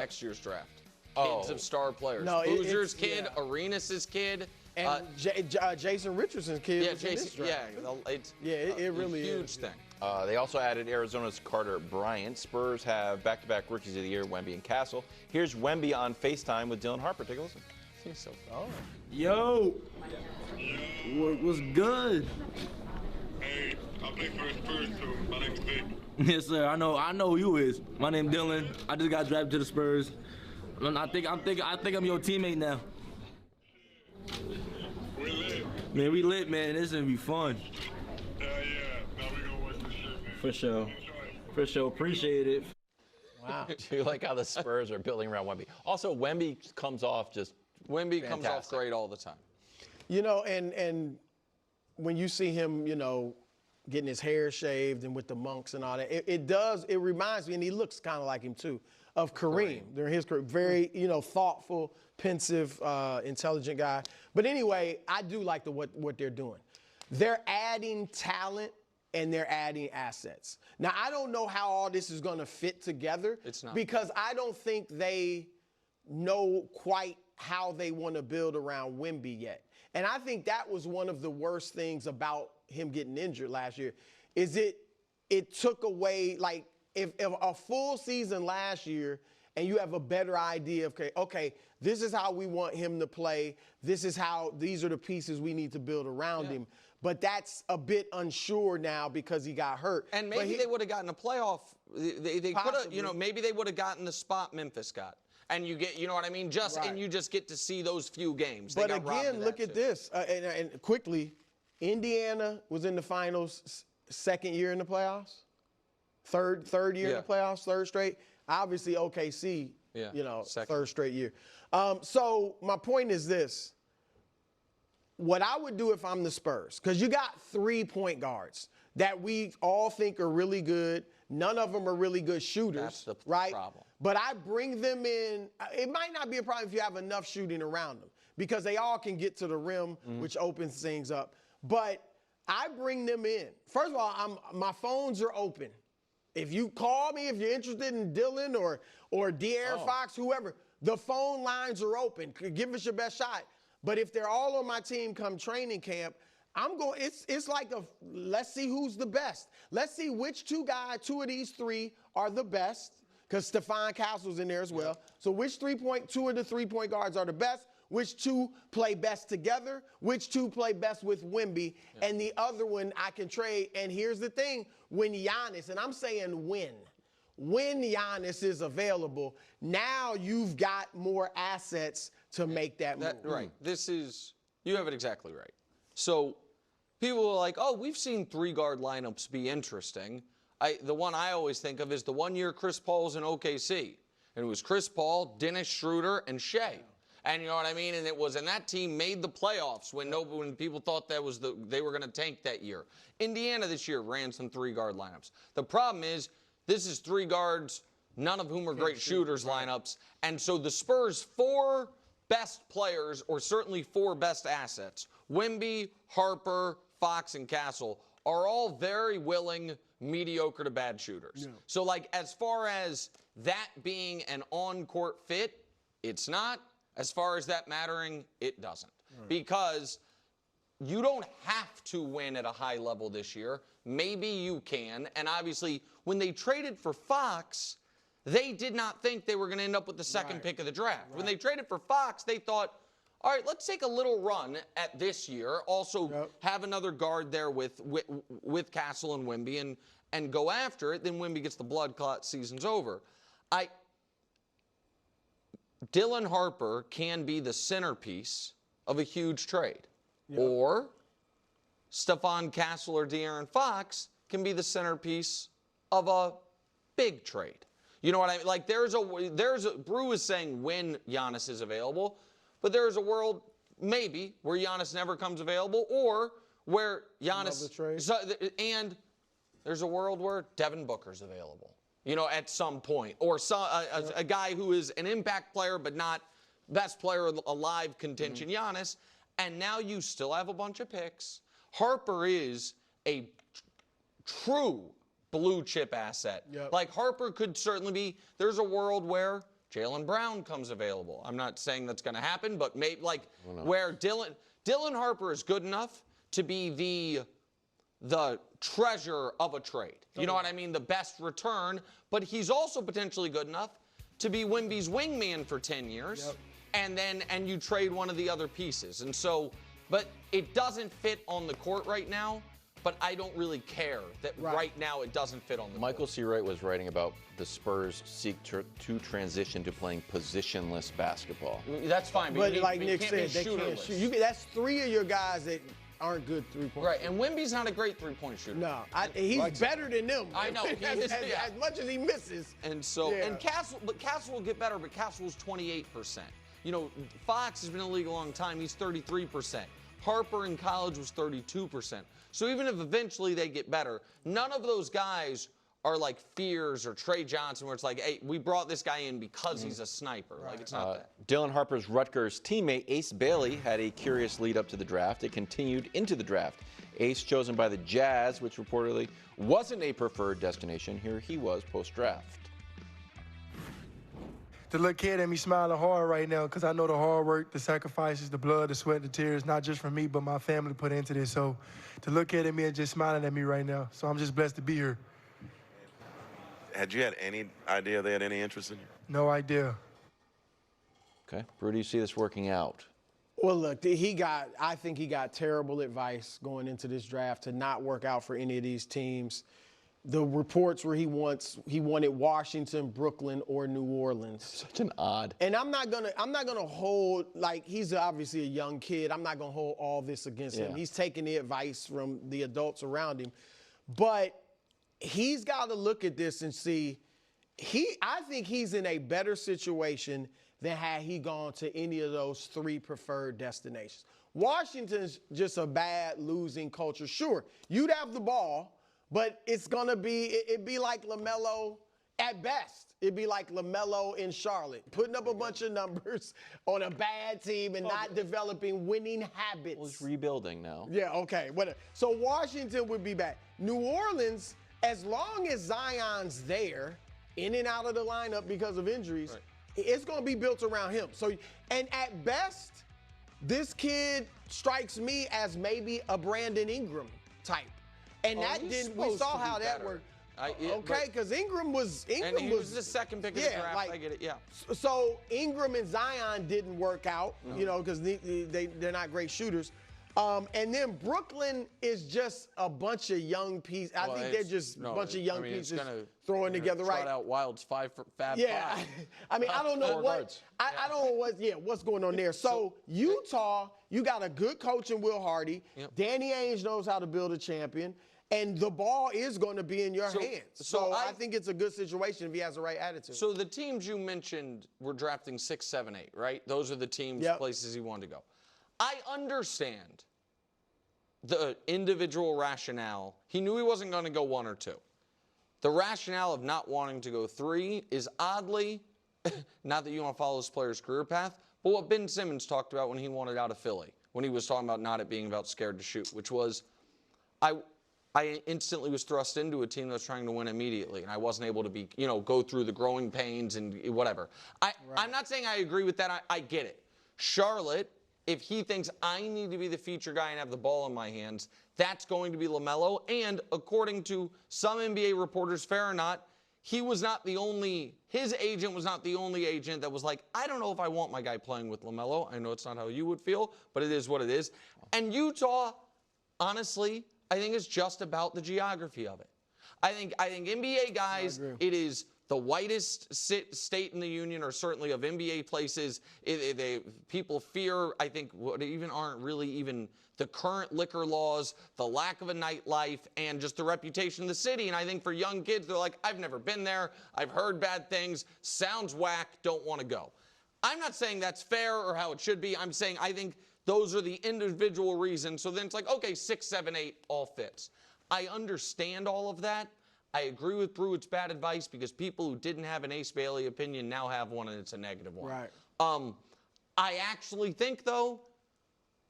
next year's draft. Kids of star players. No, Boozer's kid, Arenas' kid. And Jason Richardson's kid. Yeah, Jason. It really is a huge is. thing. They also added Arizona's Carter Bryant. Spurs have back-to-back Rookies of the Year, Wemby and Castle. Here's Wemby on FaceTime with Dylan Harper. Take a listen. He's so Yo, what's good? Hey, I play for the Spurs too. My name's Vic. Yes, sir. I know who you is. My name's Dylan. I just got drafted to the Spurs. I think I'm your teammate now. We lit. Man, we lit, man. This is gonna be fun. Yeah. Now we gonna watch this shit, man. For sure. Enjoy. For sure. Appreciate it. Wow. Do you like how the Spurs are building around Wemby? Also, Wemby comes off just Wemby comes off great all the time. You know, and when you see him, you know, getting his hair shaved and with the monks and all that, it reminds me, and he looks kind of like him too, of Kareem during his career. Very, you know, thoughtful, pensive, intelligent guy. But anyway, I do like what they're doing. They're adding talent and they're adding assets. Now, I don't know how all this is going to fit together. It's not. Because I don't think they know quite how they want to build around Wemby yet. And I think that was one of the worst things about him getting injured last year, is it took away, like, if a full season last year and you have a better idea of, okay, this is how we want him to play, these are the pieces we need to build around him. But that's a bit unsure now because he got hurt. And maybe they would have gotten a playoff. They could have, you know, maybe they would have gotten the spot Memphis got. And you get, you know what I mean? And you just get to see those few games. But again, look at this. And quickly, Indiana was in the finals second year in the playoffs. Third year in the playoffs, third straight. Obviously, OKC, you know, third straight year. So my point is this. What I would do if I'm the Spurs, because you got 3 point guards that we all think are really good. None of them are really good shooters, That's the right? problem. But I bring them in. It might not be a problem if you have enough shooting around them, because they all can get to the rim, which opens things up. But I bring them in. First of all, my phones are open. If you call me, if you're interested in Dylan or De'Aaron Fox, whoever, the phone lines are open. Give us your best shot. But if they're all on my team come training camp, I'm going, it's like let's see who's the best. Let's see which two of these three are the best, because Stephon Castle's in there as well. So which two of the 3 point guards are the best, which two play best together, which two play best with Wemby, and the other one I can trade. And here's the thing, when Giannis, and I'm saying when Giannis is available, now you've got more assets to make that move. Right. You have it exactly right. So people are like, oh, we've seen 3-guard lineups be interesting. The one I always think of is the 1 year Chris Paul was in OKC. And it was Chris Paul, Dennis Schroeder, and Shea. And you know what I mean? And that team made the playoffs when people thought they were going to tank that year. Indiana this year ran some 3-guard lineups. The problem is, this is 3 guards, none of whom are great shooters lineups. And so the Spurs' 4 best players, or certainly 4 best assets, Wemby, Harper, Fox, and Castle, are all very willing, mediocre to bad shooters. Yeah. So, like, as far as that being an on-court fit, it's not. As far as that mattering, it doesn't. Right. Because you don't have to win at a high level this year. Maybe you can. And obviously, when they traded for Fox, they did not think they were going to end up with the second pick of the draft. Right. When they traded for Fox, they thought, all right, let's take a little run at this year. Also have another guard there with Castle and Wemby and go after it. Then Wemby gets the blood clot, season's over. Dylan Harper can be the centerpiece of a huge trade. Yep. Or Stephon Castle or De'Aaron Fox can be the centerpiece of a big trade. You know what I mean? Like, Brew is saying when Giannis is available, but there's a world maybe where Giannis never comes available, or where Giannis and there's a world where Devin Booker's available. You know, at some point, or a guy who is an impact player but not best player alive contention, Giannis, and now you still have a bunch of picks. Harper is a true blue chip asset. Yep. Like, Harper could certainly be. There's a world where Jaylen Brown comes available. I'm not saying that's going to happen, but maybe where Dylan Harper is good enough to be the treasure of a trade. You know what I mean? The best return, but he's also potentially good enough to be Wemby's wingman for 10 years. Yep. And you trade one of the other pieces. And so, but it doesn't fit on the court right now. But I don't really care that right now it doesn't fit on the Michael court. C. Wright was writing about the Spurs seek to transition to playing positionless basketball. That's fine. But like Nick said, they can't shoot. That's 3 of your guys that aren't good three-point Right, and Wemby's not a great three-point shooter. No, he's better than them. I know. As much as he misses. And so, and Castle will get better, but Castle's 28%. You know, Fox has been in the league a long time. He's 33%. Harper in college was 32%. So even if eventually they get better, none of those guys are like Fears or Trey Johnson where it's like, hey, we brought this guy in because he's a sniper. Like, it's not that. Dylan Harper's Rutgers teammate Ace Bailey had a curious lead up to the draft. It continued into the draft. Ace chosen by the Jazz, which reportedly wasn't a preferred destination. Here he was post-draft. To look kid at me smiling hard right now because I know the hard work, the sacrifices, the blood, the sweat, the tears, not just from me, but my family put into this. So to look at me and just smiling at me right now. So I'm just blessed to be here. Had you had any idea they had any interest in you? No idea. Okay. Brew, do you see this working out? Well, look, I think he got terrible advice going into this draft to not work out for any of these teams. The reports where he wanted Washington, Brooklyn, or New Orleans. Such an odd. And I'm not gonna hold, like, he's obviously a young kid. I'm not gonna hold all this against him. He's taking the advice from the adults around him. But he's got to look at this and see, I think he's in a better situation than had he gone to any of those 3 preferred destinations. Washington's just a bad losing culture. Sure, you'd have the ball, but it'd be like LaMelo at best. It'd be like LaMelo in Charlotte, putting up a bunch of numbers on a bad team and not developing winning habits. Well, it's rebuilding now. Yeah, okay. So Washington would be bad. New Orleans, as long as Zion's there, in and out of the lineup because of injuries, it's going to be built around him. So, and at best, this kid strikes me as maybe a Brandon Ingram type. And we saw how that worked. Okay, because Ingram was the second pick of the draft. I get it. Yeah. So Ingram and Zion didn't work out, you know, because they're not great shooters. And then Brooklyn is just a bunch of young pieces. I think they're just a bunch of young pieces throwing together, right? Trot out Wild's Fab Five. I mean, I don't know what I don't know what's going on there. So Utah, you got a good coach in Will Hardy. Yep. Danny Ainge knows how to build a champion. And the ball is going to be in your hands. So I think it's a good situation if he has the right attitude. So the teams you mentioned were drafting 6, 7, 8, right? Those are the teams, places he wanted to go. I understand the individual rationale. He knew he wasn't going to go 1 or 2. The rationale of not wanting to go 3 is oddly, not that you want to follow this player's career path, but what Ben Simmons talked about when he wanted out of Philly, when he was talking about not it being about scared to shoot, which was, I instantly was thrust into a team that was trying to win immediately, and I wasn't able to go through the growing pains and whatever. I'm not saying I agree with that. I get it. Charlotte, if he thinks I need to be the feature guy and have the ball in my hands, that's going to be LaMelo. And according to some NBA reporters, fair or not, his agent was not the only agent that was like, I don't know if I want my guy playing with LaMelo. I know it's not how you would feel, but it is what it is. And Utah, honestly, I think it's just about the geography of it. I think NBA guys, it is the whitest state in the union, or certainly of NBA places. People fear, I think, what even aren't really even the current liquor laws, the lack of a nightlife, and just the reputation of the city. And I think for young kids, they're like, I've never been there. I've heard bad things. Sounds whack. Don't want to go. I'm not saying that's fair or how it should be. I'm saying I think those are the individual reasons. So then it's like, okay, 6, 7, 8 all fits. I understand all of that. I agree with Brew, it's bad advice because people who didn't have an Ace Bailey opinion now have one, and it's a negative one. Right. I actually think, though,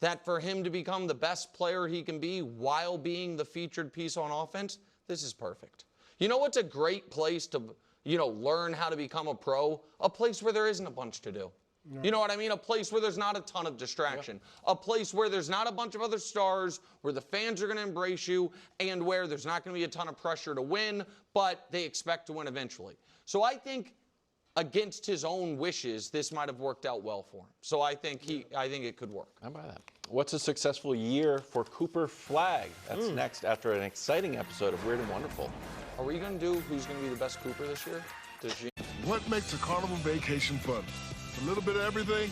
that for him to become the best player he can be while being the featured piece on offense, this is perfect. You know what's a great place learn how to become a pro, a place where there isn't a bunch to do. You know what I mean? A place where there's not a ton of distraction. A place where there's not a bunch of other stars, where the fans are going to embrace you, and where there's not going to be a ton of pressure to win, but they expect to win eventually. So I think against his own wishes, this might have worked out well for him. So I think it could work. How about that? What's a successful year for Cooper Flagg? That's next after an exciting episode of Weird and Wonderful. Are we going to do who's going to be the best Cooper this year? What makes a carnival vacation fun? A little bit of everything?